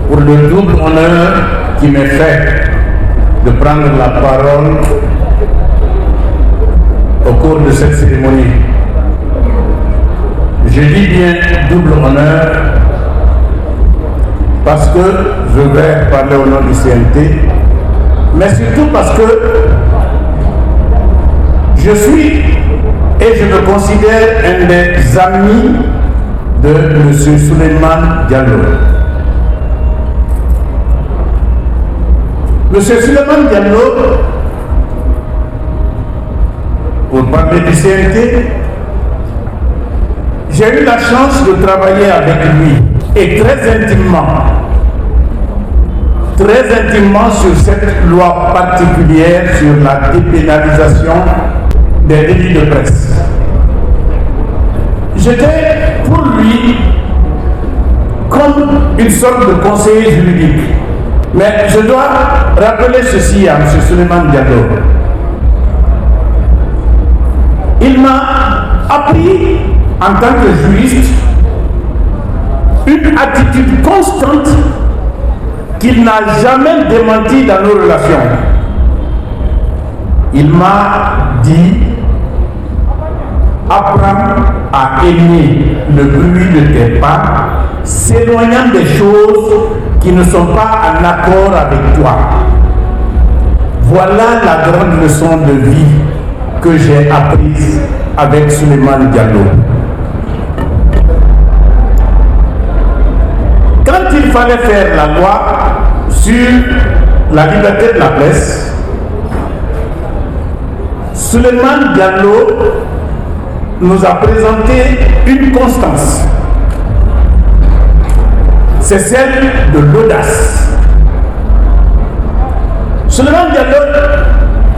pour le double honneur qui m'est fait de prendre la parole au cours de cette cérémonie. Je dis bien double honneur parce que je vais parler au nom du CNT, mais surtout parce que je suis et je me considère un des amis de M. Souleymane Diallo. M. Souleymane Diallo, pour parler du CNT, j'ai eu la chance de travailler avec lui et très intimement sur cette loi particulière sur la dépénalisation des délits de presse. J'étais pour lui comme une sorte de conseiller juridique. Mais je dois rappeler ceci à M. Souleymane Diallo. Il m'a appris en tant que juriste une attitude constante qu'il n'a jamais démentie dans nos relations. Il m'a dit: apprends à aimer le bruit de tes pas, s'éloignant des choses qui ne sont pas en accord avec toi. Voilà la grande leçon de vie que j'ai apprise avec Souleymane Diallo. Quand il fallait faire la loi sur la liberté de la presse, Souleymane Diallo nous a présenté une constance. C'est celle de l'audace. Souleymane Diallo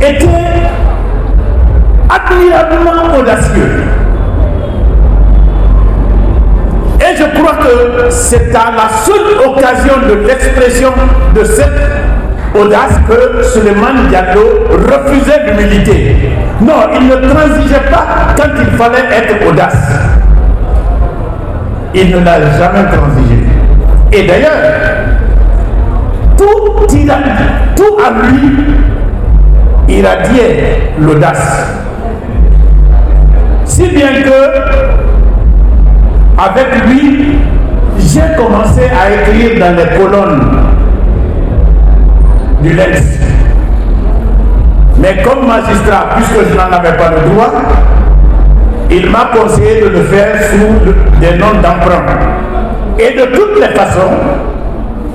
était admirablement audacieux. Et je crois que c'est à la seule occasion de l'expression de cette audace que Souleymane Diallo refusait l'humilité. Non, il ne transigeait pas quand il fallait être audace. Il ne l'a jamais transigé. Et d'ailleurs, tout à lui irradiait l'audace. Si bien que, avec lui, j'ai commencé à écrire dans les colonnes du Lens. Mais comme magistrat, puisque je n'en avais pas le droit, il m'a conseillé de le faire sous des noms d'emprunt. Et de toutes les façons,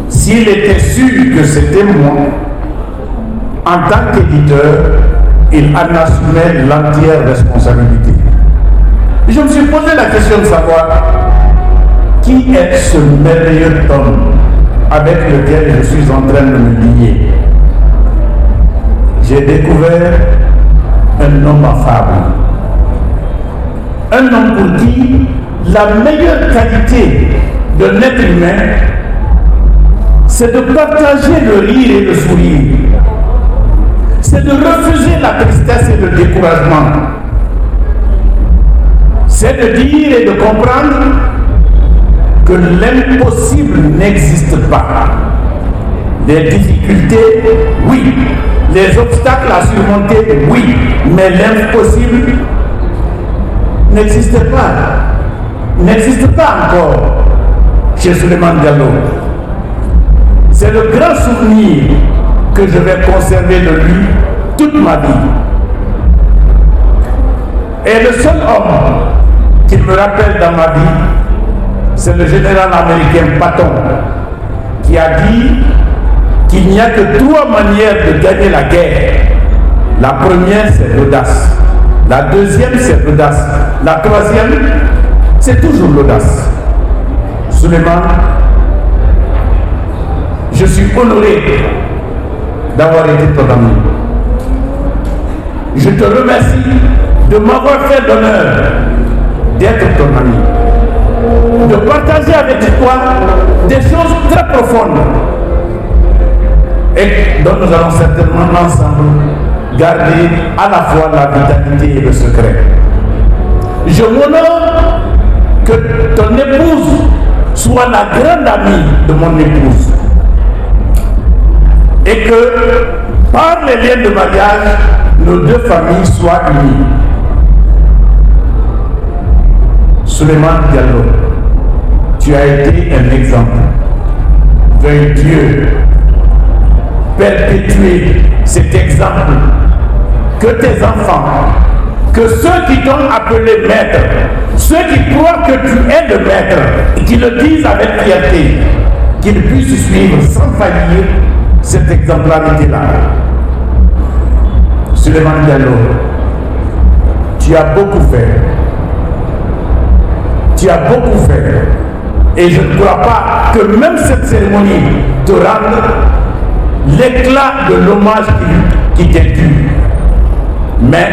s'il était sûr que c'était moi, en tant qu'éditeur, il en assumait l'entière responsabilité. Je me suis posé la question de savoir qui est ce merveilleux homme avec lequel je suis en train de me lier. J'ai découvert un homme affable. Un homme pour qui la meilleure qualité d'un être humain, c'est de partager le rire et le sourire. C'est de refuser la tristesse et le découragement. C'est de dire et de comprendre que l'impossible n'existe pas. Les difficultés, oui. Les obstacles à surmonter, oui. Mais l'impossible n'existe pas. N'existe pas encore chez Souleymane Diallo. C'est le grand souvenir que je vais conserver de lui toute ma vie. Et le seul homme qu'il me rappelle dans ma vie, c'est le général américain Patton, qui a dit qu'il n'y a que trois manières de gagner la guerre. La première, c'est l'audace. La deuxième, c'est l'audace. La troisième, c'est toujours l'audace. Souleymane, je suis honoré d'avoir été ton ami. Je te remercie de m'avoir fait l'honneur d'être ton ami, de partager avec toi des choses très profondes et dont nous allons certainement ensemble garder à la fois la vitalité et le secret. Je m'honore que ton épouse soit la grande amie de mon épouse. et que par les liens de mariage, nos deux familles soient unies. Souleymane Diallo, tu as été un exemple. Veuille Dieu perpétuer cet exemple, que tes enfants, que ceux qui t'ont appelé maître, ceux qui croient que tu es le maître, et qui le disent avec fierté, qu'ils puissent suivre sans faillir cette exemplarité-là. Souleymane Diallo, tu as beaucoup fait. Tu as beaucoup fait. Et je ne crois pas que même cette cérémonie te rende l'éclat de l'hommage qui t'est dû. Mais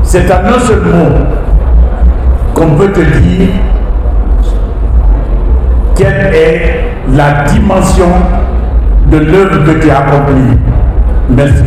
c'est en un seul mot qu'on peut te dire quelle est la dimension de l'œuvre que tu as accomplie. Merci.